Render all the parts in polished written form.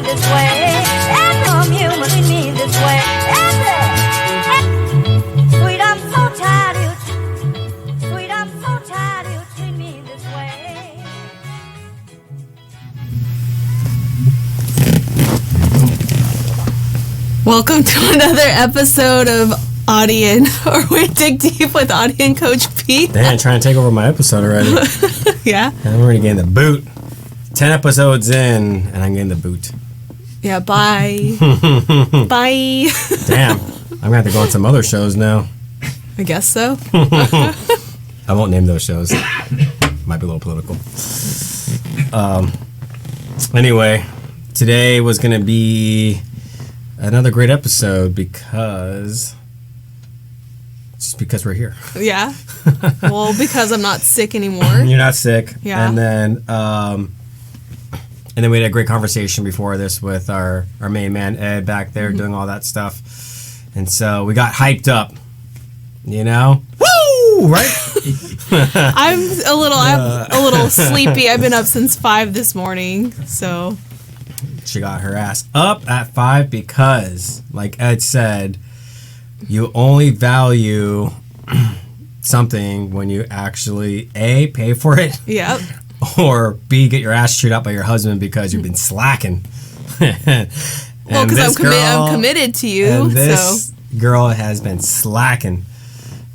this way. And from you must treat me this way. Sweet, I'm so tired of you. Sweet, I'm so tired of you treat me this way. Welcome to another episode of Audie and, or we dig deep with Audie and Coach Pete. Damn, trying to take over my episode already. Yeah. And I'm already getting the boot. 10 episodes in, and I'm getting the boot. Yeah, bye. Bye. Damn, I'm gonna have to go on some other shows now. I guess so. I won't name those shows. Might be a little political. Anyway, today was gonna be another great episode because we're here. Yeah. Well, because I'm not sick anymore. You're not sick. Yeah. And then we had a great conversation before this with our main man Ed back there doing all that stuff. And so we got hyped up. You know? Woo! Right? I'm a little sleepy. I've been up since 5 this morning, so She got her ass up at 5 because, like Ed said, you only value something when you actually A, pay for it, yep. or B, get your ass chewed up by your husband because you've been slacking. Well, because I'm committed to you. And this girl has been slacking.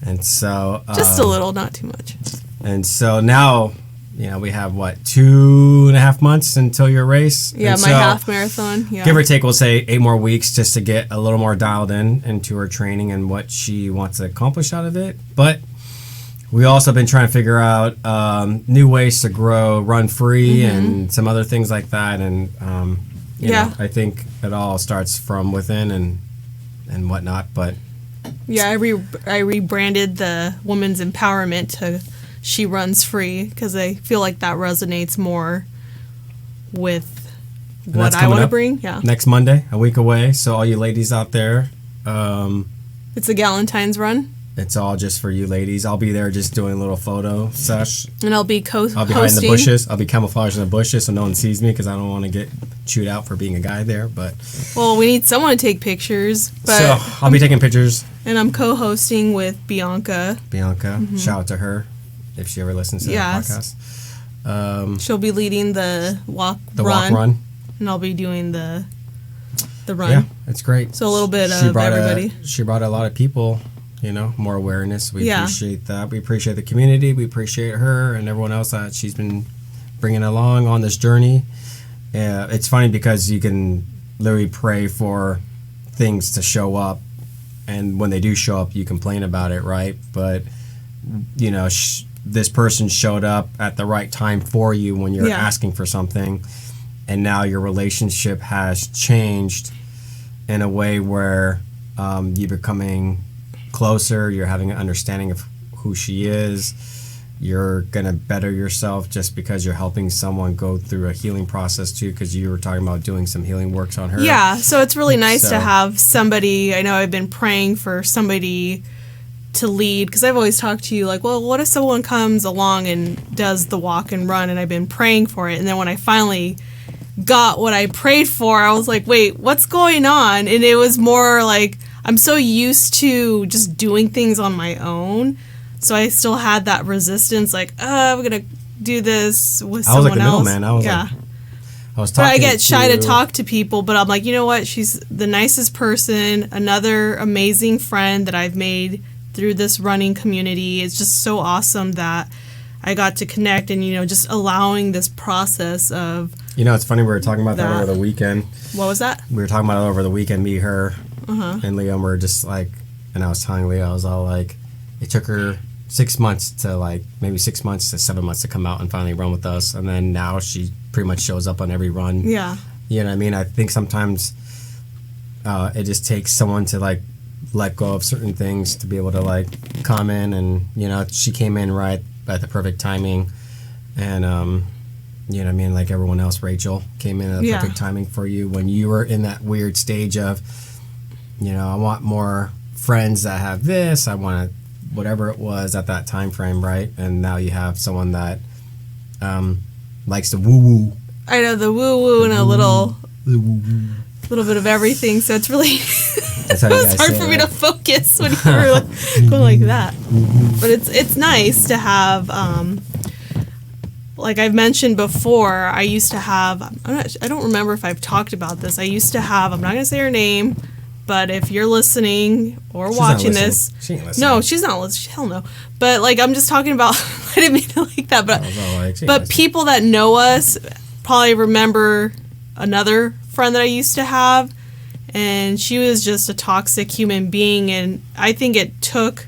And so... just a little, not too much. And so now, you know, we have, 2.5 months until your race? Yeah, and my half marathon. Yeah. Give or take, we'll say 8 more weeks just to get a little more dialed into her training and what she wants to accomplish out of it. But we also been trying to figure out new ways to grow, run free, and some other things like that. And you know, I think it all starts from within and whatnot. But yeah, I rebranded the Women's Empowerment to She Runs Free because I feel like that resonates more with what I want to bring. Yeah. Next Monday, a week away. So all you ladies out there, it's a Galentine's run. it's all just for you ladies. I'll be there just doing a little photo sesh. And I'll be I'll be hiding in the bushes. I'll be camouflaging the bushes so no one sees me because I don't want to get chewed out for being a guy there. But well, we need someone to take pictures. But so I'll be taking pictures. And I'm co-hosting with Bianca. Shout out to her if she ever listens to the podcast. She'll be leading the walk run. And I'll be doing the run. Yeah, it's great. So a little bit of everybody. She brought a lot of people, you know, more awareness. We appreciate that. We appreciate the community. We appreciate her and everyone else that she's been bringing along on this journey. It's funny because you can literally pray for things to show up, and when they do show up, you complain about it, right? But, you know, this person showed up at the right time for you when you're asking for something, and now your relationship has changed in a way where you're becoming closer, you're having an understanding of who she is, you're going to better yourself just because you're helping someone go through a healing process too, because you were talking about doing some healing works on her. Yeah, so it's really nice to have somebody. I know I've been praying for somebody to lead, because I've always talked to you like, well, what if someone comes along and does the walk and run, and I've been praying for it, and then when I finally got what I prayed for, I was like, wait, what's going on? And it was more like, I'm so used to just doing things on my own, so I still had that resistance, like, I'm gonna do this with someone else. I was like the middleman. I was talking. But I get shy to talk to people, but I'm like, you know what? She's the nicest person, another amazing friend that I've made through this running community. It's just so awesome that I got to connect and, you know, just allowing this process of... You know, it's funny, we were talking about that over the weekend. What was that? We were talking about it over the weekend, me, her, and Leo, and we're just like, and I was telling Leo, I was all like, it took her 6 months to maybe 6 months to 7 months to come out and finally run with us, and then now she pretty much shows up on every run. Yeah. You know what I mean? I think sometimes it just takes someone to let go of certain things to be able to come in, and you know, she came in right at the perfect timing, and you know what I mean, like everyone else, Rachel came in at the perfect timing for you when you were in that weird stage of, you know, I want more friends that have this, I want to, whatever it was at that time frame, right? And now you have someone that likes to woo-woo. I know, the woo-woo and a little little bit of everything. So it's really That's how you it's guys hard say for it, me to right? focus when you're like, going like that. But it's nice to have. Like I've mentioned before, I used to have. I don't remember if I've talked about this. I used to have. I'm not gonna say her name, but if you're listening or She's not watching listening. this, She ain't listening. no, she's not listening. Hell no. But like I'm just talking about. I didn't mean it like that, but I was all like, she ain't but listening. people that know us probably remember another friend that I used to have, and she was just a toxic human being, and I think it took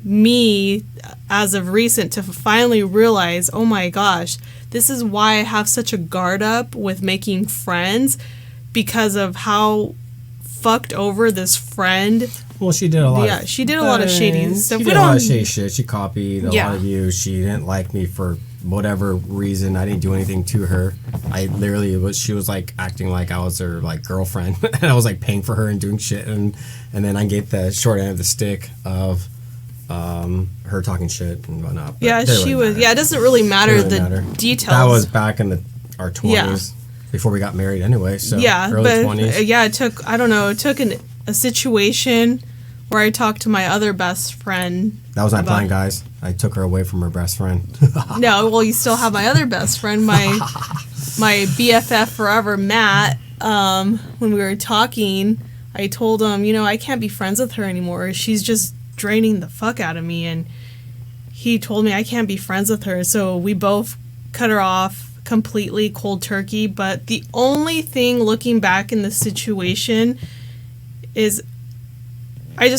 me as of recent to finally realize, oh my gosh, this is why I have such a guard up with making friends, because of how fucked over this friend. Well, she did a lot. Yeah, she did a lot of shady stuff. She We did a lot of don't- shady shit. She copied a Yeah. lot of you. She didn't like me for whatever reason. I didn't do anything to her. I literally was. She was like acting like I was her like girlfriend, and I was like paying for her and doing shit. And then I get the short end of the stick of her talking shit and whatnot. But Yeah, it didn't she really was. matter. Yeah, it doesn't really matter It didn't the really matter. details. That was back in our 20s, before we got married anyway. So yeah, early but 20s. yeah, it took. I don't know. It took a situation where I talked to my other best friend. That was my about- plan, guys. I took her away from her best friend. No, well, you still have my other best friend, my BFF forever, Matt. When we were talking, I told him, I can't be friends with her anymore. She's just draining the fuck out of me, and he told me I can't be friends with her. So we both cut her off completely, cold turkey. But the only thing, looking back in the situation, is I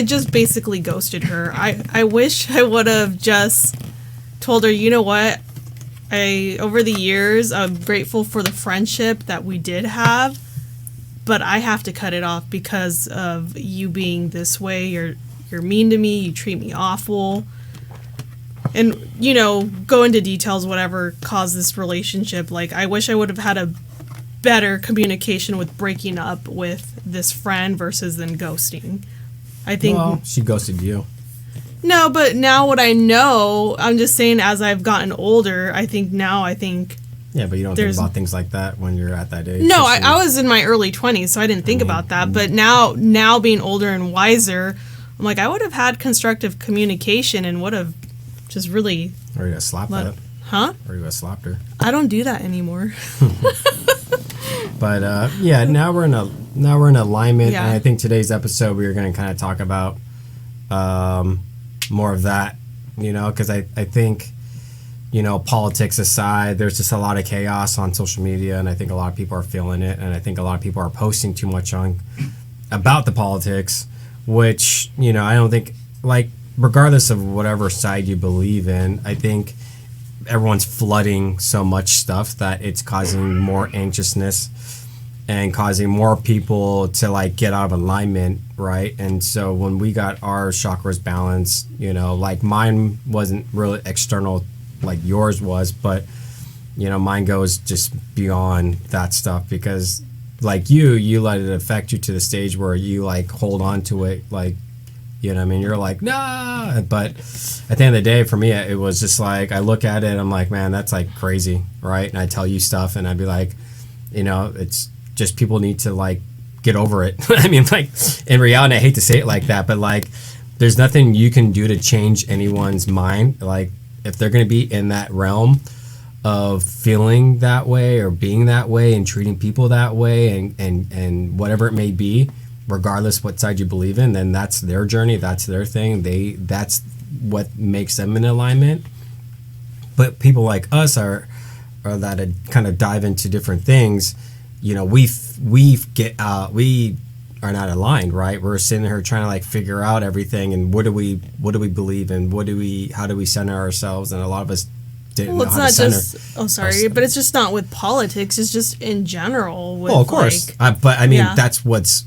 just basically ghosted her. I wish I would have just told her, you know what? Over the years, I'm grateful for the friendship that we did have, but I have to cut it off because of you being this way. You're mean to me. You treat me awful. And, go into details, whatever caused this relationship. Like, I wish I would have had a better communication with breaking up with this friend versus then ghosting. I think Well, she ghosted you. no, but now what I know, I'm just saying as I've gotten older, I think Yeah, but you don't think There's- about things like that when you're at that age. no, especially- I was in my early 20s, so I didn't think about that. But now being older and wiser, I'm like, I would have had constructive communication and would have just really, Or you got slapped Let- that. huh? Or you got slapped her. I don't do that anymore. But yeah, now we're in alignment, Yeah. and I think today's episode we are going to kind of talk about more of that, because I think, politics aside, there's just a lot of chaos on social media, and I think a lot of people are feeling it, and I think a lot of people are posting too much about the politics, which, I don't think, like, regardless of whatever side you believe in, I think everyone's flooding so much stuff that it's causing more anxiousness and causing more people to like get out of alignment, right? And so when we got our chakras balanced, like mine wasn't really external like yours was, but mine goes just beyond that stuff, because like you let it affect you to the stage where you like hold on to it, like, what I mean? You're like, nah. But at the end of the day, for me, it was just like, I look at it, I'm like, man, that's like crazy, right? And I tell you stuff, and I'd be like, it's just people need to like get over it. I mean, like, in reality, I hate to say it like that, but like, there's nothing you can do to change anyone's mind. Like, if they're going to be in that realm of feeling that way or being that way and treating people that way and whatever it may be, regardless what side you believe in, then that's their journey, that's their thing. That's what makes them in alignment. But people like us are that kind of dive into different things. We are not aligned, right? We're sitting here trying to like figure out everything, and what do we believe in? How do we center ourselves? And a lot of us didn't Well, know it's how not to center. just. Oh, sorry, but it's just not with politics. It's just in general. With, Well, of course, like, but I mean Yeah. that's what's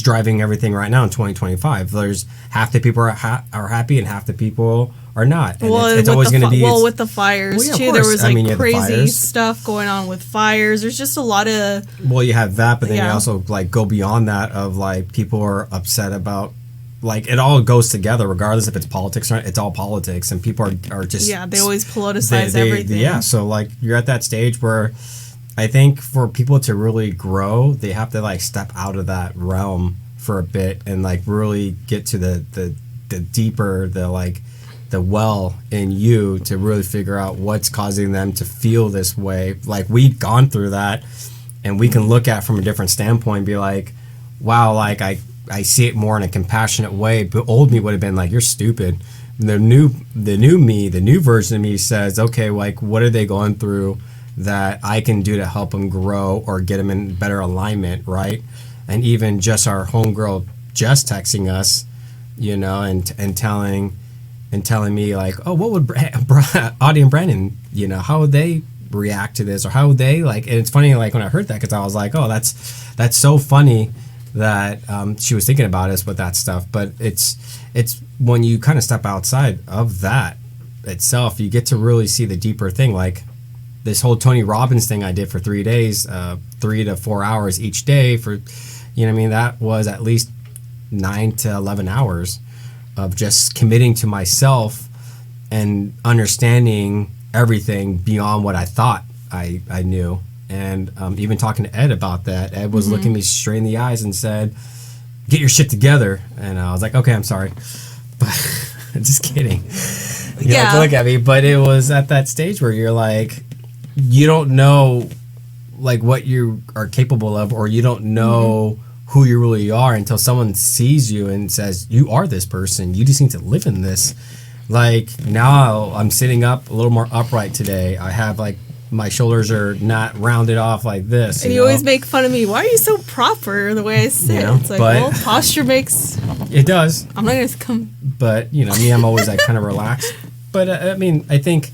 driving everything right now in 2025. There's half the people are happy and half the people are not. And it's with always the going to be. with the fires Well, yeah, of too, there course. was I like mean, you have the crazy fires. stuff going on with fires. There's just a lot of Well, you have that, but then you Yeah. also like go beyond that of like people are upset about. Like it all goes together, regardless if it's politics or not. It's all politics, and people are just they always politicize everything. Yeah, so like you're at that stage where I think for people to really grow, they have to like step out of that realm for a bit and like really get to the deeper, the well in you to really figure out what's causing them to feel this way. Like we've gone through that, and we can look at it from a different standpoint and be like, wow, like I see it more in a compassionate way. But old me would have been like, you're stupid. The new me, the new version of me says, okay, like what are they going through that I can do to help them grow or get them in better alignment, right? And even just our homegirl just texting us, you know, and telling me like, oh, what would Audie and Brandon, you know, how would they react to this, or how would they like? And it's funny, like when I heard that, because I was like, oh, that's so funny that she was thinking about us with that stuff. But it's when you kind of step outside of that itself, you get to really see the deeper thing. Like this whole Tony Robbins thing I did for 3 days, 3 to 4 hours each day for, you know what I mean? That was at least 9 to 11 hours of just committing to myself and understanding everything beyond what I thought I knew. And even talking to Ed about that, Ed was looking me straight in the eyes and said, get your shit together. And I was like, okay, I'm sorry. But just kidding. You have to look at me. But it was at that stage where you're like, you don't know like what you are capable of, or you don't know who you really are until someone sees you and says, you are this person. You just need to live in this. Like now I'm sitting up a little more upright today. I have like, my shoulders are not rounded off like this. And you always make fun of me. Why are you so proper the way I sit? You know, it's like, well, posture makes... It does. I'm not going to come... But, you know, me, I'm always like kind of relaxed. But, I mean, I think,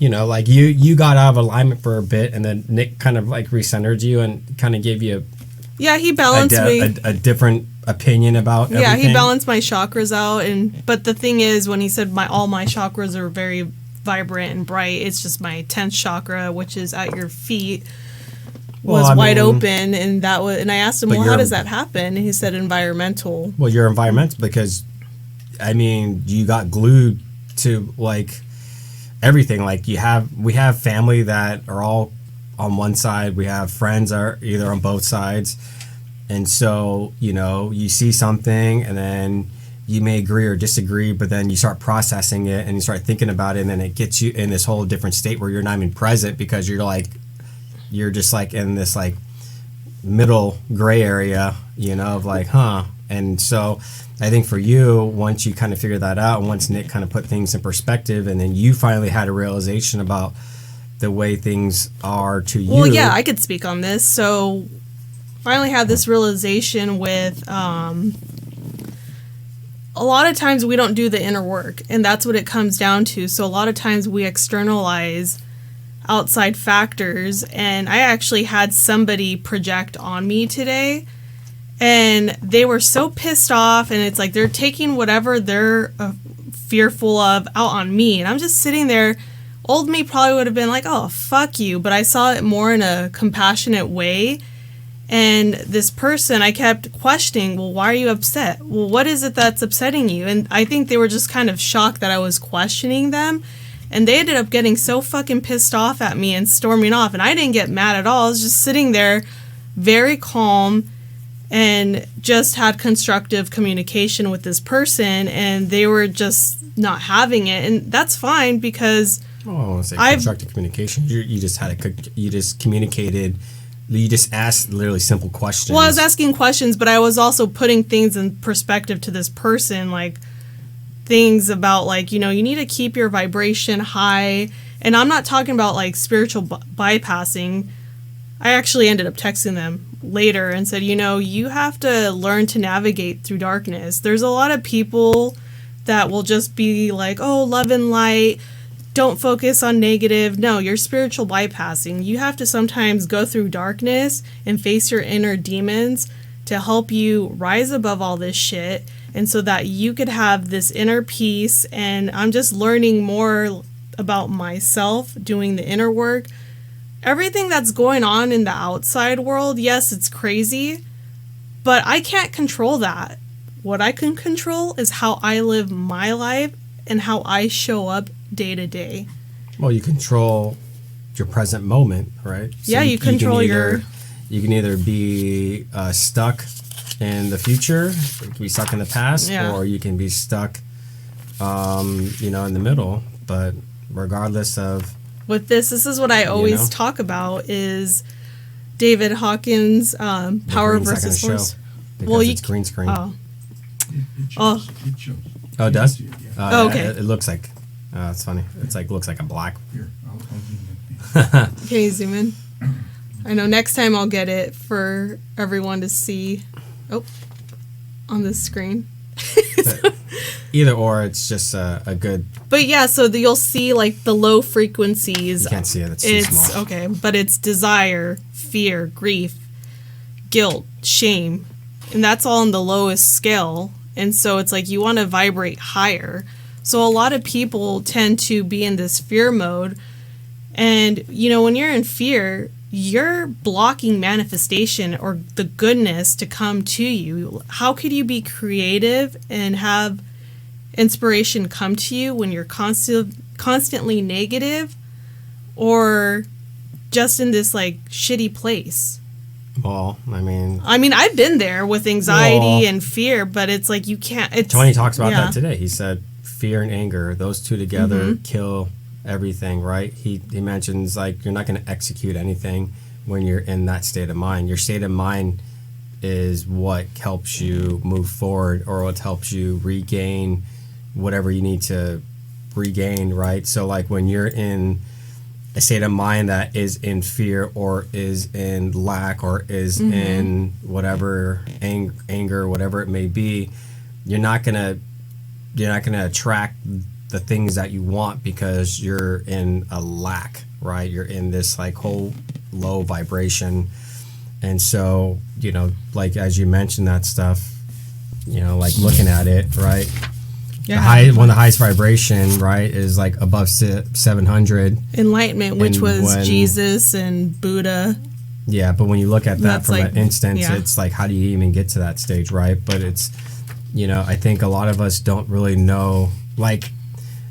you know, like you got out of alignment for a bit, and then Nick kind of like recentered you and kind of gave you he balanced me. A different opinion about everything. Yeah, he balanced my chakras out. But the thing is, when he said all my chakras are very vibrant and bright, it's just my 10th chakra, which is at your feet, was wide open, and I asked him, well, how does that happen? And he said environmental. Well, you're environmental because, I mean, you got glued to like everything. Like we have family that are all on one side, we have friends are either on both sides, and so, you know, you see something and then you may agree or disagree, but then you start processing it and you start thinking about it, and then it gets you in this whole different state where you're not even present because you're just like in this like middle gray area, you know, of like, huh. And so I think for you, once you kind of figure that out, once Nick kind of put things in perspective, and then you finally had a realization about the way things are to you. Well, yeah, I could speak on this. So finally had this realization with, a lot of times we don't do the inner work, and that's what it comes down to. So a lot of times we externalize outside factors, and I actually had somebody project on me today, and they were so pissed off, and it's like they're taking whatever they're fearful of out on me, and I'm just sitting there. Old me probably would have been like, oh, fuck you, but I saw it more in a compassionate way. And this person, I kept questioning, well, why are you upset? Well, what is it that's upsetting you? And I think they were just kind of shocked that I was questioning them. And they ended up getting so fucking pissed off at me and storming off. And I didn't get mad at all. I was just sitting there very calm and just had constructive communication with this person. And they were just not having it. And that's fine because... Oh, I want to say constructive communication. You just communicated... You just asked literally simple questions. Well, I was asking questions, but I was also putting things in perspective to this person, like things about like, you know, you need to keep your vibration high. And I'm not talking about like spiritual bypassing. I actually ended up texting them later and said, you know, you have to learn to navigate through darkness. There's a lot of people that will just be like, oh, love and light. Don't focus on negative. No, you're spiritual bypassing. You have to sometimes go through darkness and face your inner demons to help you rise above all this shit, and so that you could have this inner peace. And I'm just learning more about myself, doing the inner work. Everything that's going on in the outside world, yes, it's crazy, but I can't control that. What I can control is how I live my life and how I show up day to day. Well, you control your present moment, right? So Yeah, you control you can either be stuck in the future, you can be stuck in the past, or you can be stuck, you know, in the middle. But regardless of with this is what I always talk about is David Hawkins' Power versus Force. Well, it's green screen. Oh. It shows. Oh, it does? Yeah. Oh, okay. It looks like. It's funny. It's like looks like a black. Here, I'll zoom in. Can you zoom in? I know next time I'll get it for everyone to see. Oh, on the screen. Either or, it's just a good. But yeah, so you'll see like the low frequencies. You can't see it. It's too small. Okay, but it's desire, fear, grief, guilt, shame, and that's all on the lowest scale. And so it's like you want to vibrate higher. So a lot of people tend to be in this fear mode. And, you know, when you're in fear, you're blocking manifestation or the goodness to come to you. How could you be creative and have inspiration come to you when you're constantly negative or just in this like shitty place? Well, I mean, I've been there with anxiety and fear, but it's like you can't. Tony talks about that today. He said fear and anger, those two together kill everything, right? He mentions like you're not going to execute anything when you're in that state of mind. Your state of mind is what helps you move forward or what helps you regain whatever you need to regain, right? So like when you're in a state of mind that is in fear or is in lack or is in whatever anger, whatever it may be, you're not gonna attract the things that you want because you're in a lack, right? You're in this like whole low vibration. And so, you know, like as you mentioned that stuff, you know, like looking at it, right? Yeah. One of the highest vibration, right, is like above 700. Enlightenment, which was Jesus and Buddha. Yeah, but when you look at that from an instance, it's like, how do you even get to that stage, right? But it's, you know, I think a lot of us don't really know. Like,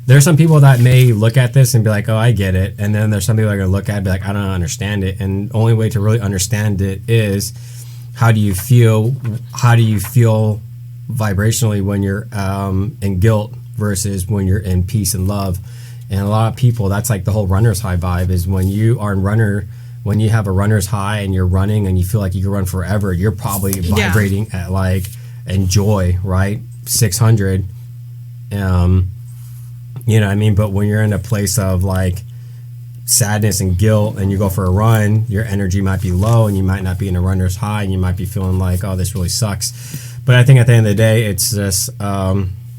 there's some people that may look at this and be like, oh, I get it. And then there's some people that are going to look at it and be like, I don't understand it. And the only way to really understand it is how do you feel vibrationally when you're in guilt versus when you're in peace and love. And a lot of people, that's like the whole runner's high vibe is when you are when you have a runner's high and you're running and you feel like you can run forever, you're probably vibrating at like enjoy, right? 600. You know what I mean? But when you're in a place of like sadness and guilt and you go for a run, your energy might be low and you might not be in a runner's high and you might be feeling like, oh, this really sucks. But I think at the end of the day, it's just,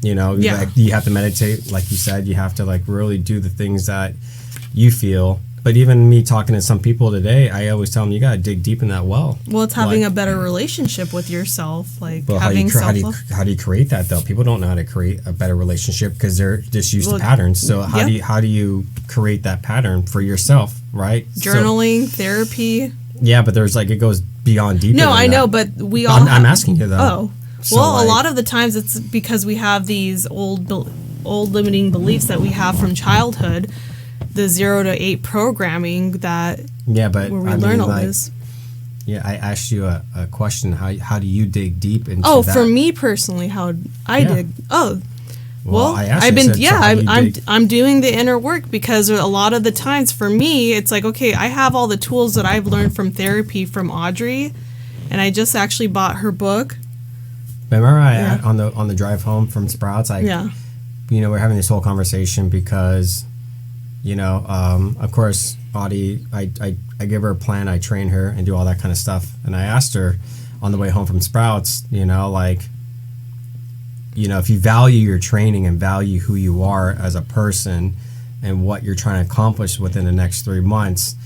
you know, like you have to meditate, like you said, you have to like really do the things that you feel. But even me talking to some people today, I always tell them you got to dig deep in that well. Well, it's having a better relationship with yourself, like well, having self-love. How do you create that though? People don't know how to create a better relationship because they're just used to patterns. So how do you create that pattern for yourself, right? Journaling, therapy. Yeah, but there's like it goes beyond deeper. No, I know, but we all. I'm asking you though. Oh, so well, a lot of the times it's because we have these old limiting beliefs that we have from childhood. The 0 to 8 programming that where we learn all this. Yeah, I asked you a question. How do you dig deep into that? For me personally, how I dig. Oh, well, I'm doing the inner work because a lot of the times for me, it's like, okay, I have all the tools that I've learned from therapy from Audrey, and I just actually bought her book. Remember on the drive home from Sprouts, you know, we're having this whole conversation because, you know, of course, Audie, I give her a plan, I train her and do all that kind of stuff. And I asked her on the way home from Sprouts, you know, like, you know, if you value your training and value who you are as a person and what you're trying to accomplish within the next 3 months,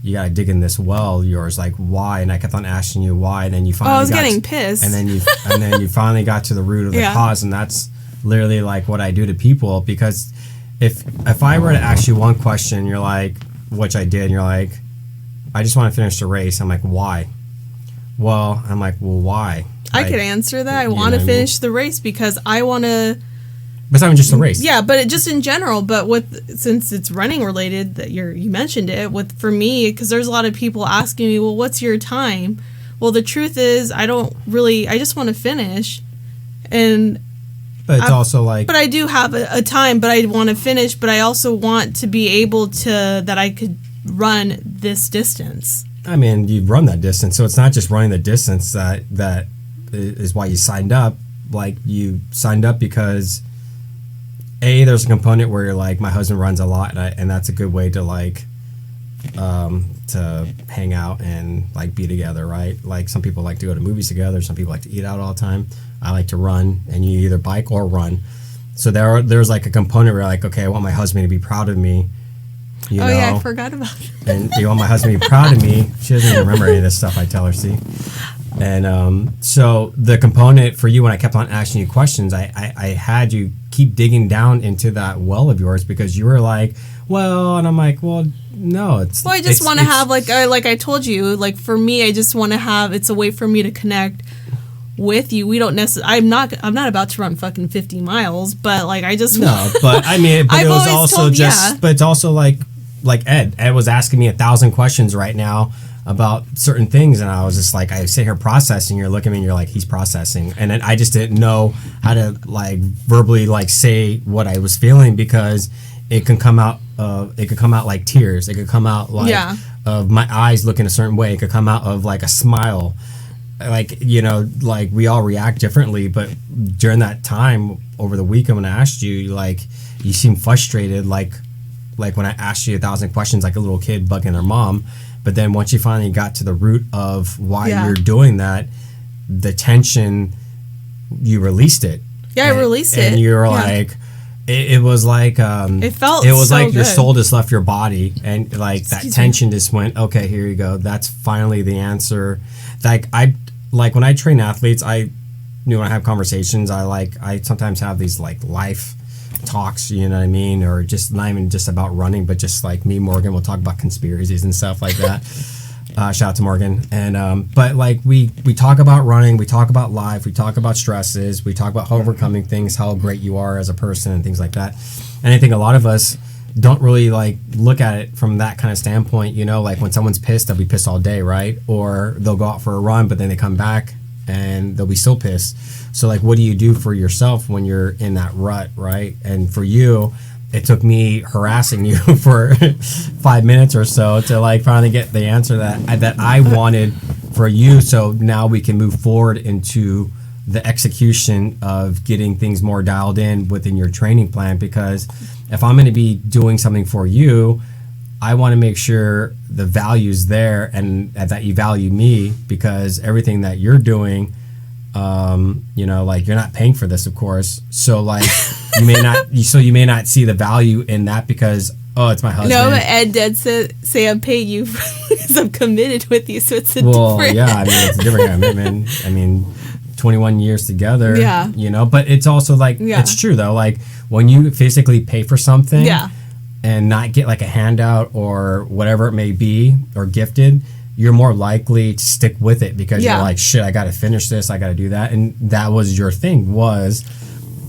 you got to dig in this well. Yours, like, why? And I kept on asking you why. And then you finally getting pissed. And then you finally got to the root of the cause. And that's literally like what I do to people, because if I were to ask you one question, you're like, which I did, and you're like, I just want to finish the race. I'm like, why? Well, I'm like, well, why? I could answer that. I want to finish the race because I want to But it's not even just a race. Yeah, but just in general. But since it's running related, that you mentioned it for me, because there's a lot of people asking me, well, what's your time? Well, the truth is, I just want to finish, and. But it's also like. But I do have a time, but I want to finish. But I also want to be able that I could run this distance. I mean, you've run that distance, so it's not just running the distance that is why you signed up. Like, you signed up because there's a component where you're like, my husband runs a lot, and that's a good way to like to hang out and like be together, right? Like, some people like to go to movies together, some people like to eat out all the time. I like to run, and you either bike or run. So there's like a component where you're like, okay, I want my husband to be proud of me. You know? Yeah, I forgot about that. And you want my husband to be proud of me. She doesn't even remember any of this stuff I tell her, see? And so the component for you, when I kept on asking you questions, I had you keep digging down into that well of yours, because you were like, well, and I'm like, well, no, it's. Well, I just want to have like I told you, like for me, I just want to have. It's a way for me to connect with you. We don't necessarily. I'm not about to run fucking 50 miles, but like I just. No, but I mean, but I've it was always also told, just. yeah. But it's also like Ed. Ed was asking me 1,000 questions right now about certain things, and I was just like, I sit here processing. You're looking at me, and you're like, he's processing, and then I just didn't know how to like verbally like say what I was feeling, because it can come out. It could come out like tears. It could come out like of my eyes looking a certain way. It could come out of like a smile. Like, you know, like we all react differently, but during that time over the weekend when I asked you, like you seemed frustrated, like when I asked you 1,000 questions, like a little kid bugging their mom. But then once you finally got to the root of why you're doing that, the tension, you released it. Yeah, I released it. And you're like, it was like, it felt it was so like good. Your soul just left your body, and like that tension just went, okay, here you go. That's finally the answer. Like when I train athletes, when I have conversations, I sometimes have these like life talks, you know what I mean? Or just not even just about running, but just like me, Morgan, we'll talk about conspiracies and stuff like that. Shout out to Morgan. And but like we talk about running, we talk about life, we talk about stresses, we talk about overcoming things, how great you are as a person and things like that. And I think a lot of us don't really like look at it from that kind of standpoint, you know, like when someone's pissed, they'll be pissed all day, right? Or they'll go out for a run, but then they come back and they'll be still pissed. So like, what do you do for yourself when you're in that rut, right? And for you, it took me harassing you for 5 minutes or so to like finally get the answer that I wanted for you. So now we can move forward into the execution of getting things more dialed in within your training plan, because if I'm going to be doing something for you, I want to make sure the value's there and that you value me, because everything that you're doing, you know, like you're not paying for this, of course. So like you may not see the value in that because, oh, it's my husband. No, but Ed did say I'm paying you because I'm committed with you, so it's a different. Yeah, I mean, it's a different commitment. I mean, 21 years together, yeah, you know, but it's also like, it's true though, like when you physically pay for something and not get like a handout or whatever it may be or gifted, you're more likely to stick with it because you're like, shit, I got to finish this, I got to do that. And that was your thing was,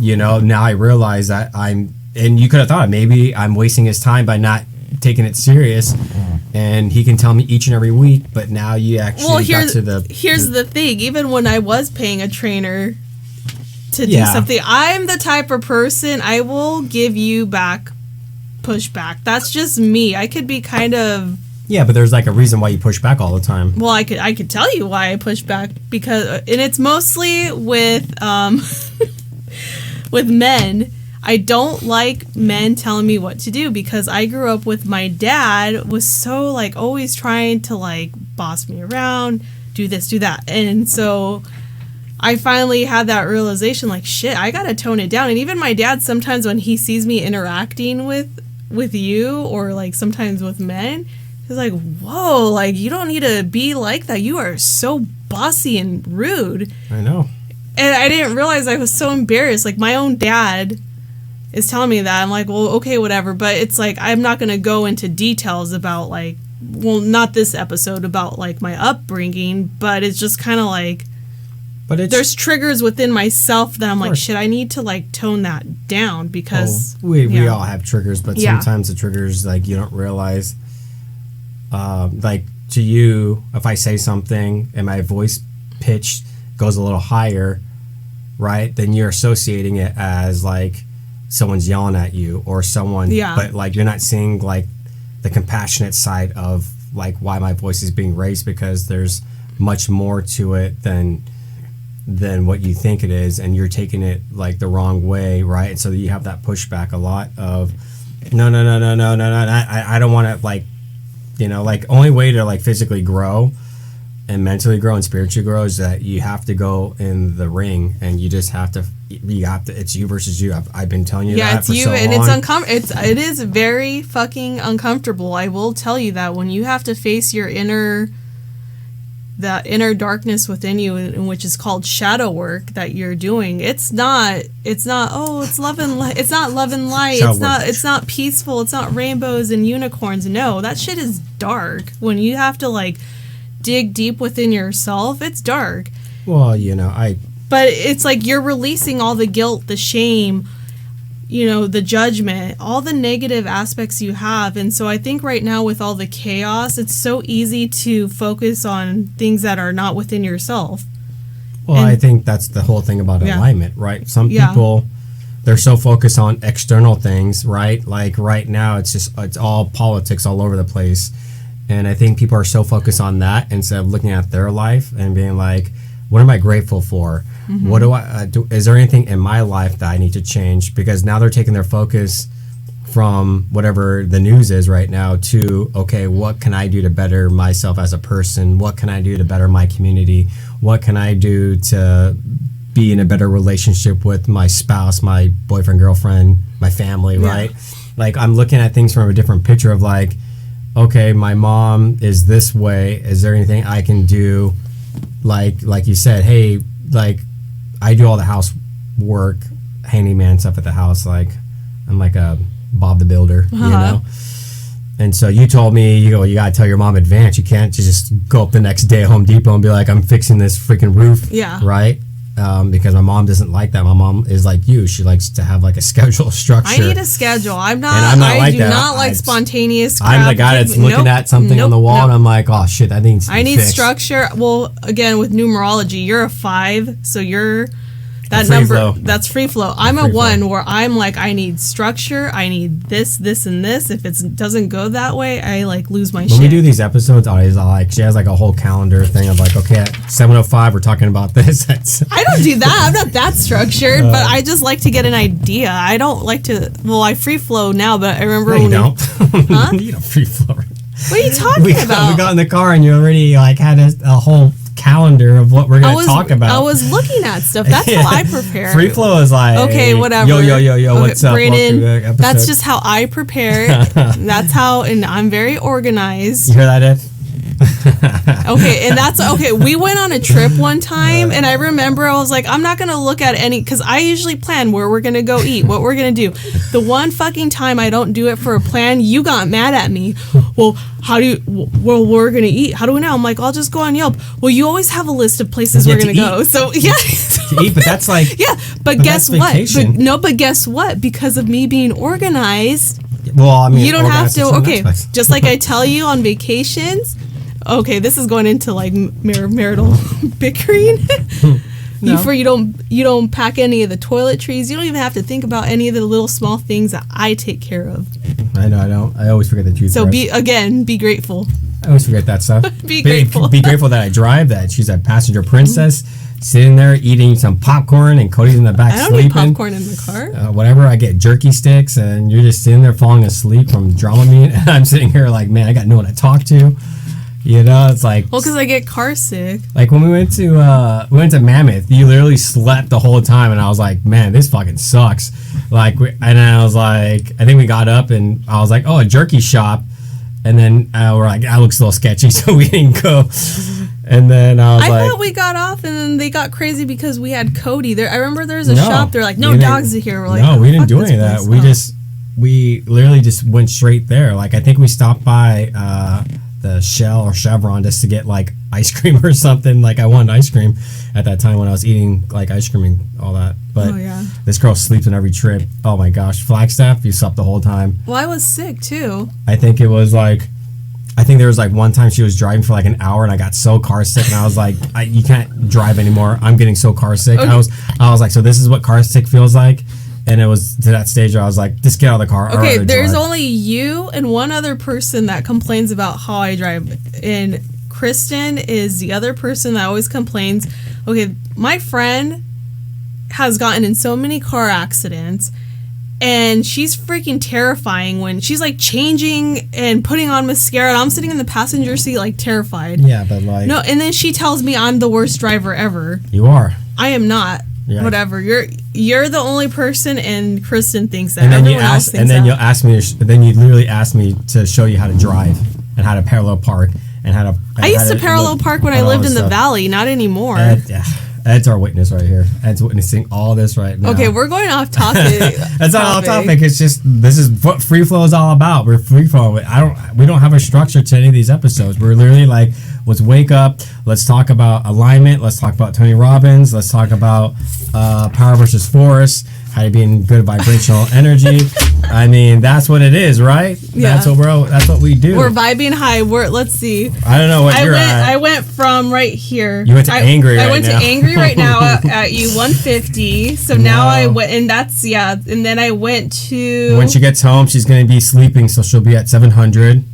you know, now I realize that and you could have thought maybe I'm wasting his time by not taking it serious, and he can tell me each and every week, but now you actually got to the... Here's the thing, even when I was paying a trainer to do something, I'm the type of person, I will give you pushback. That's just me. I could be kind of... Yeah, but there's like a reason why you push back all the time. Well, I could tell you why I push back, because, and it's mostly with with men. I don't like men telling me what to do, because I grew up with my dad was so like always trying to like boss me around, do this, do that. And so I finally had that realization, like, shit, I gotta tone it down. And even my dad, sometimes when he sees me interacting with you or like sometimes with men, he's like, whoa, like you don't need to be like that. You are so bossy and rude. I know. And I didn't realize I was so embarrassed. Like my own dad is telling me that. I'm like, well, okay, whatever. But it's like, I'm not going to go into details about like, well, not this episode about like my upbringing, but it's just kind of like, But there's triggers within myself that I'm like, course. shit, I need to like tone that down because we all have triggers, but Yeah. sometimes the triggers like you don't realize. Like to you, if I say something and my voice pitch goes a little higher, right? Then you're associating it as like someone's yelling at you or someone. Yeah. But like you're not seeing like the compassionate side of like why my voice is being raised, because there's much more to it than what you think it is, and you're taking it like the wrong way, right? And so you have that pushback a lot of no, I don't want to, like, you know, like only way to like physically grow and mentally grow and spiritually grow is that you have to go in the ring, and you just have to it's you versus you. I've been telling you that it's for you, so and long. it's uncomfortable. It is very fucking uncomfortable. I will tell you that when you have to face your inner darkness within you, which is called shadow work that you're doing. It's not it's not love and light. It's not love and light. It's not peaceful. It's not rainbows and unicorns. No, that shit is dark. When you have to like dig deep within yourself, it's dark. Well, you know, But it's like you're releasing all the guilt, the shame, you know, the judgment, all the negative aspects you have. And so I think right now with all the chaos, it's so easy to focus on things that are not within yourself. Well, I think that's the whole thing about alignment, right? Some Yeah. people, they're so focused on external things, right? Like right now, it's all politics all over the place. And I think people are so focused on that instead of looking at their life and being like, what am I grateful for? Mm-hmm. What do I do? Is there anything in my life that I need to change? Because now they're taking their focus from whatever the news is right now to, okay, what can I do to better myself as a person? What can I do to better my community? What can I do to be in a better relationship with my spouse, my boyfriend, girlfriend, my family, right? Like I'm looking at things from a different picture of like, okay, my mom is this way. Is there anything I can do? Like you said, hey, like I do all the housework, handyman stuff at the house. Like I'm like a Bob the Builder, you know? And so you told me, you gotta tell your mom in advance. You can't just go up the next day at Home Depot and be like, I'm fixing this freaking roof. Yeah. Right? Because my mom doesn't like that. My mom is like you. She likes to have like a schedule, structure. I need a schedule. I do like that. not like spontaneous crap. I'm the guy that's looking at something on the wall and I'm like, oh shit, that needs to be I need fixed. structure. Well, again, with numerology, you're a 5, so you're that Free number. flow. That's free flow. I'm a Free flow. 1 where I'm like, I need structure. I need this, and this. If it doesn't go that way, I like lose my shit. When we do these episodes, she has like a whole calendar thing of like, okay, at 7:05 we're talking about this. I don't do that. I'm not that structured, but I just like to get an idea. I don't like to. Well, I free flow now, but I remember No, you when don't. Huh? You don't free flow. What are you talking about? We got in the car and you already like had a whole calendar of what we're gonna talk about. I was looking at stuff. That's how I prepare. Free flow is like, okay, whatever. Yo, Okay, what's up? Brandon, Welcome to the episode. that's just how I prepare. That's how, and I'm very organized. You hear that, Ed? Okay, and that's okay. We went on a trip one time, and I remember I was like, I'm not gonna look at any, because I usually plan where we're gonna go eat, what we're gonna do. The one fucking time I don't do it for a plan, you got mad at me. Well, we're gonna eat. How do we know? I'm like, I'll just go on Yelp. Well, you always have a list of places You we're have gonna to go. So yeah, To eat, but that's like yeah. But guess that's what? vacation. But guess what? Because of me being organized. well, I mean, You don't have to. organized in Okay, some aspects. just like I tell you on vacations. Okay, this is going into like marital bickering. No. You don't pack any of the toiletries. You don't even have to think about any of the little small things that I take care of. I know, I don't. I always forget the toothbrush. So be grateful. I always forget that stuff. Be grateful. Be grateful that I drive, that she's a passenger princess, sitting there eating some popcorn and Cody's in the back I don't sleeping. need popcorn in the car. Whatever, I get jerky sticks and you're just sitting there falling asleep from Dramamine and I'm sitting here like, man, I got no one to talk to. You know, it's like, Well, because I get car sick. like when we went to Mammoth, you literally slept the whole time and I was like, man, this fucking sucks. Like, and I was like, I think we got up and I was like, oh, a jerky shop. And then we're like, that looks a little sketchy, so we didn't go. And then I was I thought we got off and then they got crazy because we had Cody there. I remember there was a No, shop. They're like, no we didn't- dogs are here. We're like, no, oh, we didn't fuck do this any of that. place. We literally just went straight there. Like, I think we stopped by the Shell or Chevron just to get like ice cream or something. Like I wanted ice cream at that time when I was eating like ice cream and all that. But this girl sleeps on every trip. Oh my gosh, Flagstaff, you slept the whole time. Well, I was sick too. I think there was like one time she was driving for like an hour and I got so car sick and I was like, you can't drive anymore. I'm getting so car sick. Okay. I was like, so this is what car sick feels like. And it was to that stage where I was like, just get out of the car. Okay, there's only you and one other person that complains about how I drive. And Kristen is the other person that always complains. Okay, my friend has gotten in so many car accidents. And she's freaking terrifying when she's like changing and putting on mascara. And I'm sitting in the passenger seat like terrified. Yeah, but like... No, and then she tells me I'm the worst driver ever. You are. I am not. Yeah. Whatever. You're the only person, and Kristen thinks that. And then everyone else thinks then you'll ask me. Then you literally ask me to show you how to drive and how to parallel park and how to. I used to parallel park when I lived in the valley. Not anymore. Ed's our witness right here. Ed's witnessing all this right now. Okay, we're going off topic. That's not off topic. It's just this is what free flow is all about. We're free flow. We don't have a structure to any of these episodes. We're literally like, let's wake up. Let's talk about alignment. Let's talk about Tony Robbins. Let's talk about power versus force. How to be in good vibrational energy. I mean, that's what it is, right? Yeah. That's what we do. We're vibing high. Let's see. I don't know what you're at. I went from right here. You went to angry right now. I went to angry right now at U150. So now I went, and that's, and then I went to... When she gets home, she's going to be sleeping, so she'll be at 700.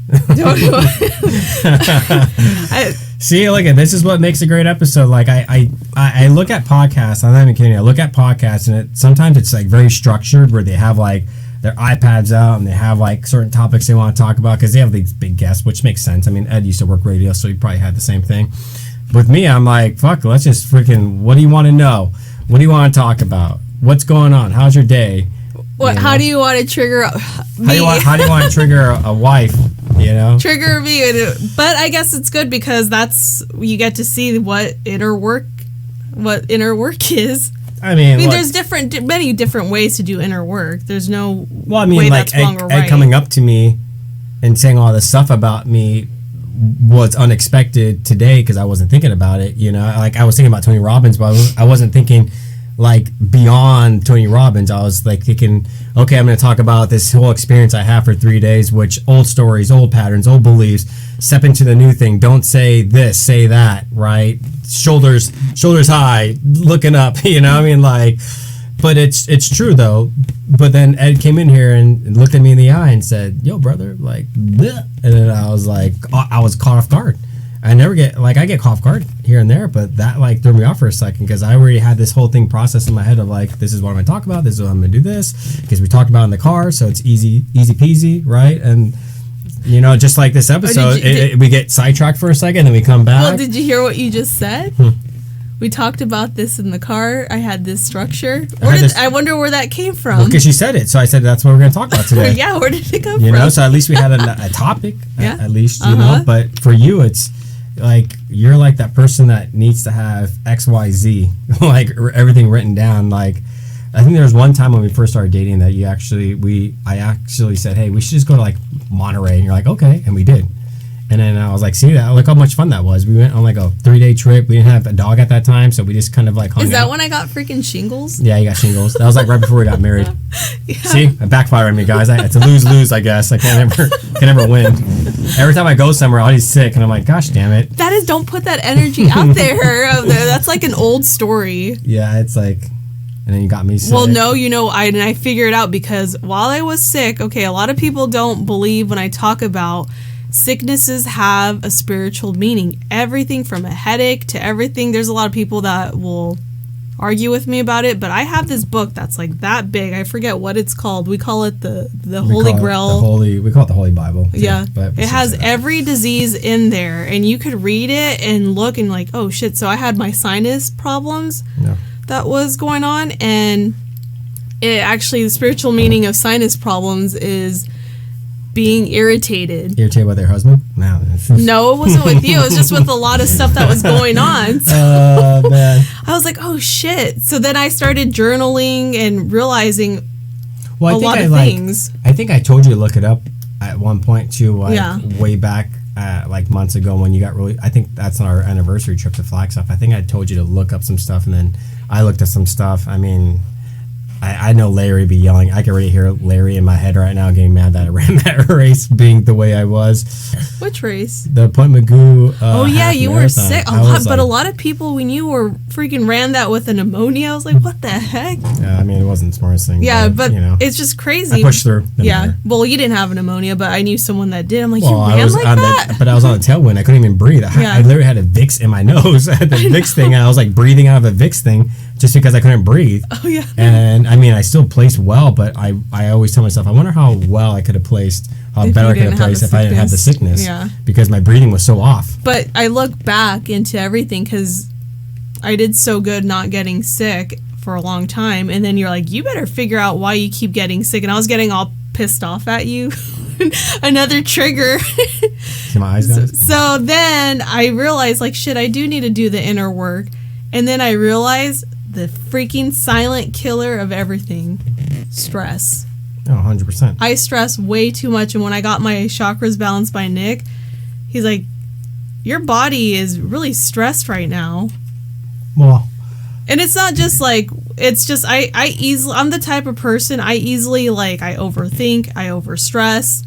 See, look at this is what makes a great episode. Like I look at podcasts. I'm not even kidding. I look at podcasts, and sometimes it's like very structured, where they have like their iPads out and they have like certain topics they want to talk about because they have these big guests, which makes sense. I mean, Ed used to work radio, so he probably had the same thing. With me, I'm like, fuck, let's just freaking. What do you want to know? What do you want to talk about? What's going on? How's your day? What? How do you want to trigger me? How do you want to trigger a wife? You know, trigger me, but I guess it's good because that's you get to see what inner work is. I mean, there's many different ways to do inner work. There's no way that's wrong or right. Ed coming up to me and saying all this stuff about me was unexpected today because I wasn't thinking about it. You know, like I was thinking about Tony Robbins, but I wasn't thinking like beyond Tony Robbins. I was like thinking, okay, I'm going to talk about this whole experience I have for 3 days, which old stories, old patterns, old beliefs, step into the new thing. Don't say this, say that, right? Shoulders high, looking up, you know what I mean? Like, but it's true though. But then Ed came in here and looked at me in the eye and said, yo, brother, like, bleh. And then I was like, I was caught off guard. I get caught off guard here and there, but that like threw me off for a second because I already had this whole thing processed in my head of like, this is what I'm going to talk about. This is what I'm going to do this because we talked about it in the car. So it's easy peasy. Right. And you know, just like this episode, we get sidetracked for a second and we come back. Well, did you hear what you just said? We talked about this in the car. I had this structure. I wonder where that came from. Because she said it. So I said, that's what we're going to talk about today. Yeah, where did it come from? You know, so at least we had a topic, at least, you know. But for you, it's like, you're like that person that needs to have X, Y, Z, like everything written down. Like, I think there was one time when we first started dating that I actually said, hey, we should just go to like Monterey. And you're like, okay. And we did. And then I was like, see that? Look how much fun that was. We went on like a 3-day trip. We didn't have a dog at that time, so we just kind of like hung out. Is that when I got freaking shingles? Yeah, you got shingles. That was like right before we got married. Yeah. See? It backfired on me, guys. It's a lose-lose, I guess. I can never win. Every time I go somewhere, Audie's sick, and I'm like, gosh damn it. That is, don't put that energy out there. That's like an old story. Yeah, it's like... And then you got me sick. Well, no, you know, I figured it out because while I was sick, okay, a lot of people don't believe when I talk about sicknesses have a spiritual meaning. Everything from a headache to everything. There's a lot of people that will argue with me about it, but I have this book that's like that big. I forget what it's called. We call it the Holy Grail. We call it the Holy Bible. Too, yeah. It has every disease in there, and you could read it and look and like, oh shit. So I had my sinus problems. Yeah. That was going on, and it actually, the spiritual meaning of sinus problems is being irritated. Irritated by their husband? No, it wasn't with you. It was just with a lot of stuff that was going on. So man. I was like, oh shit. So then I started journaling and realizing a lot of things. I think I told you to look it up at one point too, way back. like months ago when you got really. I think that's on our anniversary trip to Flagstaff. I think I told you to look up some stuff, and then I looked at some stuff. I mean, I know Larry be yelling. I can already hear Larry in my head right now getting mad that I ran that race being the way I was. Which race? The Point Magoo. Oh yeah, you were marathon. sick. But a lot of people when you were freaking ran that with a pneumonia. I was like, what the heck? Yeah, I mean, it wasn't the smartest thing. Yeah, but you know, it's just crazy. I pushed through. Yeah. Matter. Well, you didn't have a pneumonia, but I knew someone that did. I'm like, Well, you ran like that? But I was on a tailwind. I couldn't even breathe. I literally had a Vicks in my nose. I had the Vicks thing, and I was like breathing out of a Vicks thing just because I couldn't breathe. Oh yeah. And I mean, I still placed well, but I always tell myself, I wonder how well I could have placed, how If better you I could have didn't have placed the if I didn't have the sickness. Yeah. Because my breathing was so off. But I look back into everything because I did so good not getting sick for a long time, and then you're like, you better figure out why you keep getting sick. And I was getting all pissed off at you. Another trigger. See my eyes, guys? So then I realized, like, shit, I do need to do the inner work. And then I realized the freaking silent killer of everything, stress. Oh, 100%. I stress way too much. And when I got my chakras balanced by Nick, he's like, your body is really stressed right now. Well, And it's not just like, it's just, I'm the type of person, I easily, like, I overthink, I overstress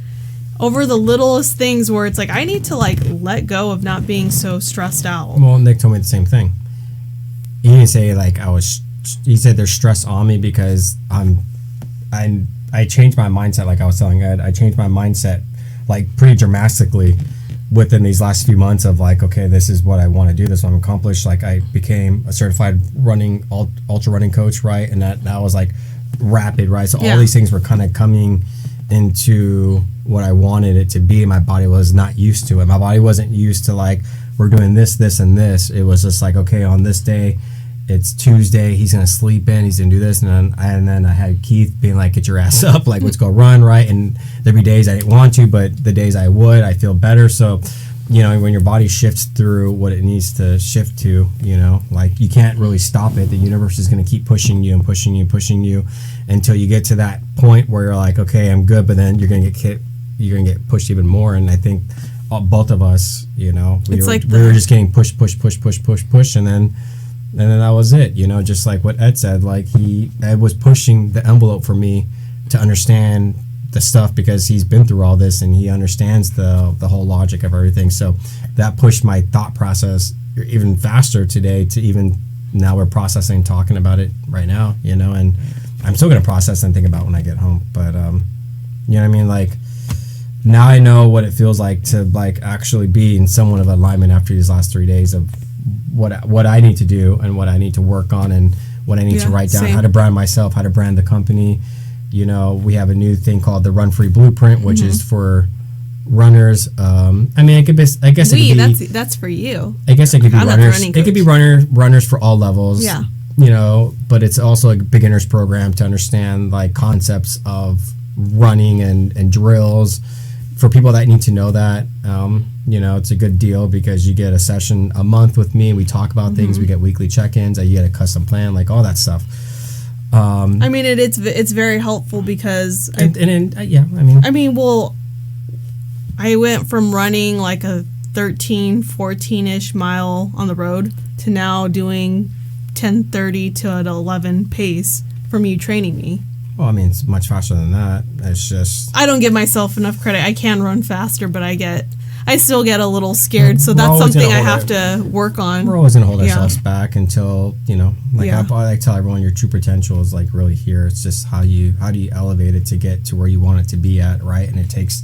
over the littlest things where it's like, I need to, like, let go of not being so stressed out. well, Nick told me the same thing. He didn't say, like, he said there's stress on me because I changed my mindset, like I was telling Ed. I changed my mindset, like, pretty dramatically within these last few months of, like, okay, this is what I want to do. This is what I'm accomplished. Like, I became a certified ultra running coach, right? And that was, like, rapid, right? So all these things were kind of coming into what I wanted it to be. My body was not used to it. My body wasn't used to, like, we're doing this, this, and this. It was just like, okay, on this day, it's Tuesday, he's gonna sleep in, he's gonna do this, and then I had Keith being like, get your ass up, like, let's go run, right? And there'd be days I didn't want to, but the days I would, I feel better. So, you know, when your body shifts through what it needs to shift to, you know, like, you can't really stop it. The universe is gonna keep pushing you and pushing you and pushing you until you get to that point where you're like, okay, I'm good, but then you're gonna get pushed even more. And I think both of us, you know, we were just getting pushed, and then that was it, you know, just like what Ed said. Like, Ed was pushing the envelope for me to understand the stuff because he's been through all this and he understands the whole logic of everything. So that pushed my thought process even faster today to even now we're processing and talking about it right now, you know, and I'm still going to process and think about when I get home. But, you know what I mean? Like, now I know what it feels like to, like, actually be in somewhat of alignment after these last 3 days of what I need to do and what I need to work on and what I need to write down, how to brand myself, how to brand the company. You know, we have a new thing called the Run Free Blueprint, which is for runners. I mean, I guess it could be that's for you. I guess it could be runners. It could be runners for all levels. Yeah. You know, but it's also a beginner's program to understand, like, concepts of running and drills. For people that need to know that, you know, it's a good deal because you get a session a month with me. We talk about things. We get weekly check-ins. You get a custom plan, like all that stuff. I mean, it's very helpful because I went from running like a 13, 14-ish mile on the road to now doing 10:30 to an 11 pace from you training me. Well, I mean, it's much faster than that. It's just, I don't give myself enough credit. I can run faster, but I still get a little scared. So that's something I have to work on. We're always going to hold ourselves back until, you know, like I tell everyone, your true potential is, like, really here. It's just how do you elevate it to get to where you want it to be at, right? And it takes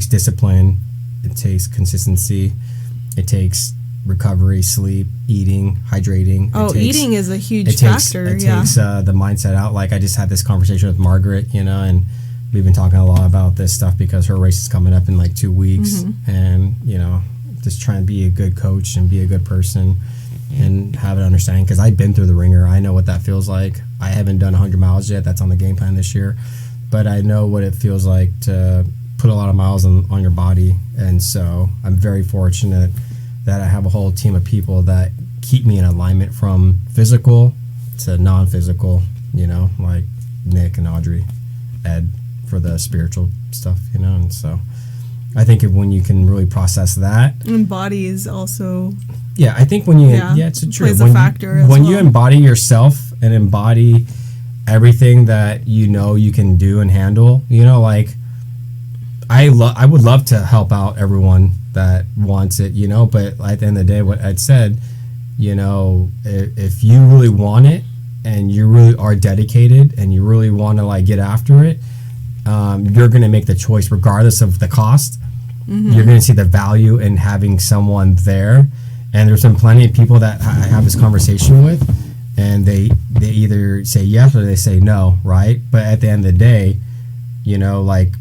discipline, it takes consistency, it takes recovery, sleep, eating, hydrating. Eating is a huge factor. It takes the mindset out. Like, I just had this conversation with Margaret, you know, and we've been talking a lot about this stuff because her race is coming up in like 2 weeks, and, you know, just trying to be a good coach and be a good person and have an understanding, because I've been through the ringer. I know what that feels like. I haven't done 100 miles yet. That's on the game plan this year, but I know what it feels like to put a lot of miles on your body. And so I'm very fortunate that I have a whole team of people that keep me in alignment from physical to non-physical, you know, like Nick and Audrey, Ed for the spiritual stuff, you know. And so I think when you can really process that, And body is also yeah, I think when you Yeah, it's true. plays a When factor as when you well. embody yourself and embody everything that you know you can do and handle, you know, like I would love to help out everyone that wants it, you know, but at the end of the day, what Ed said, you know, if you really want it and you really are dedicated and you really want to like get after it, you're going to make the choice regardless of the cost. You're going to see the value in having someone there. And there's been plenty of people that I have this conversation with, and they either say yes or they say no, right? But at the end of the day, you know, like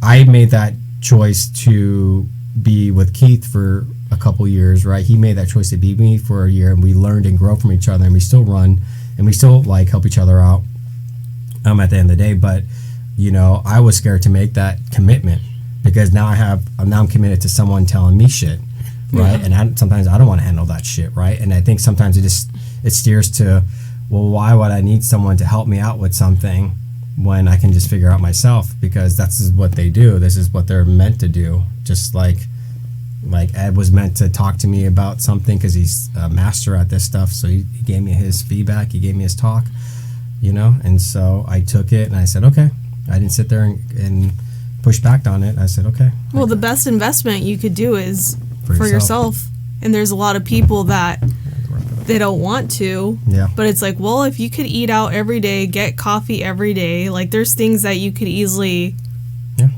I made that choice to be with Keith for a couple years, right? He made that choice to be with me for a year, and we learned and grow from each other, and we still run, and we still like help each other out at the end of the day. But you know, I was scared to make that commitment because now I'm committed to someone telling me shit, right? Yeah. And sometimes I don't want to handle that shit, right? And I think sometimes it steers to, well, why would I need someone to help me out with something when I can just figure out myself? Because that's what they do. This is what they're meant to do. Just like Ed was meant to talk to me about something because he's a master at this stuff. So he gave me his feedback. He gave me his talk, you know? And so I took it and I said, okay. I didn't sit there and push back on it. I said, okay. well, the best investment you could do is For for yourself. yourself. And there's a lot of people that they don't want to. Yeah. But it's like, well, if you could eat out every day, get coffee every day, like there's things that you could easily. Yeah.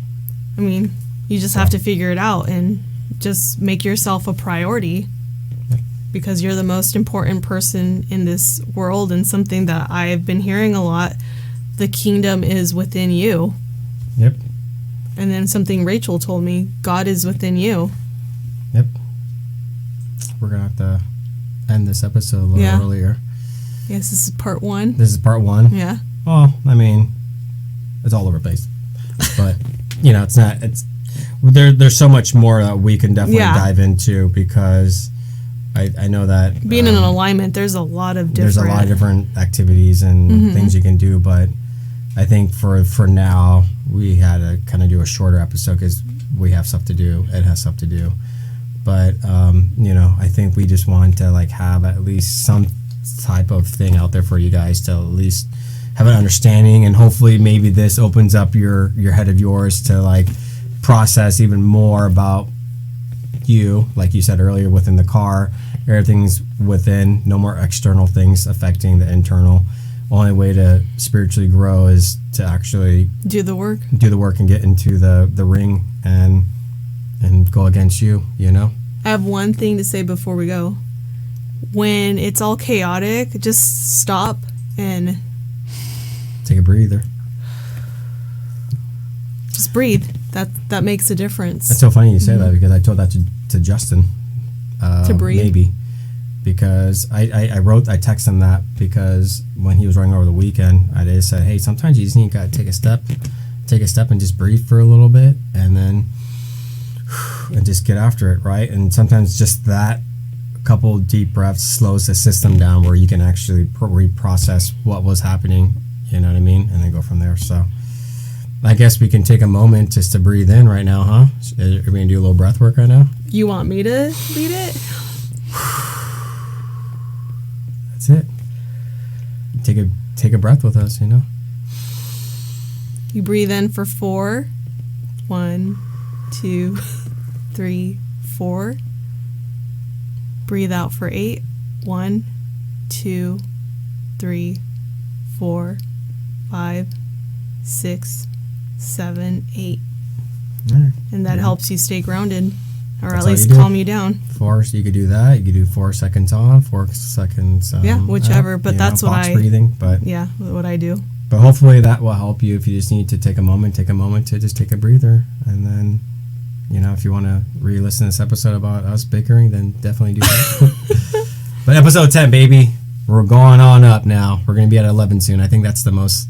I mean, you just have to figure it out and just make yourself a priority because you're the most important person in this world, and something that I've been hearing a lot. The kingdom is within you. Yep. And then something Rachel told me, God is within you. Yep. We're going to have to end this episode a little Yeah. earlier. Yes, this is part 1. This is part 1. Yeah. Well, I mean, it's all over the place. But, you know, there's so much more that we can definitely Yeah. dive into because I know that Being in an alignment, there's a lot of different. there's a lot of different activities and things you can do, but I think for now we had to kind of do a shorter episode because we have stuff to do. Ed has stuff to do, but you know, I think we just wanted to like have at least some type of thing out there for you guys to at least have an understanding, and hopefully maybe this opens up your head of yours to like process even more about you, like you said earlier, within the car. Everything's within, no more external things affecting the internal. Only way to spiritually grow is to actually do the work. do the work and get into the ring and go against you, you know? I have one thing to say before we go. When it's all chaotic, just stop and Take a breather. just breathe. That makes a difference. It's so funny you say that because I told that to Justin. To breathe? Maybe. Because I texted him that because when he was running over the weekend, I just said, hey, sometimes you just need to take a step and just breathe for a little bit and then and just get after it, right? And sometimes just that couple deep breaths slows the system down where you can actually reprocess what was happening, you know what I mean? And then go from there. So I guess we can take a moment just to breathe in right now, huh? Are we going to do a little breath work right now? You want me to lead it? That's it. Take a breath with us, you know? You breathe in for 4. 1, 2, 3, 4. Breathe out for 8. 1, 2, 3, 4, 5, 6, 7, 8. All right. And that helps you stay grounded, or That's at all least you do. calm you down. You could do that. You could do 4 seconds on, 4 seconds. Yeah, whichever, but you that's what box I- breathing. But Yeah, what I do. hopefully that will help you if you just need to take a moment to just take a breather, and then if you want to re-listen to this episode about us bickering, then definitely do that. But episode 10, baby, we're going on up now. We're gonna be at 11 soon. I think that's the most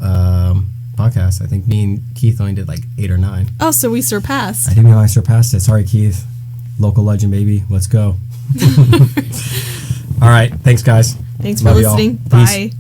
podcasts. I think me and Keith only did like 8 or 9. Oh, so we surpassed. I think we only surpassed it. Sorry, Keith. Local legend, baby. Let's go. All right. Thanks, guys. Thanks for Love y'all. listening. Peace. Bye.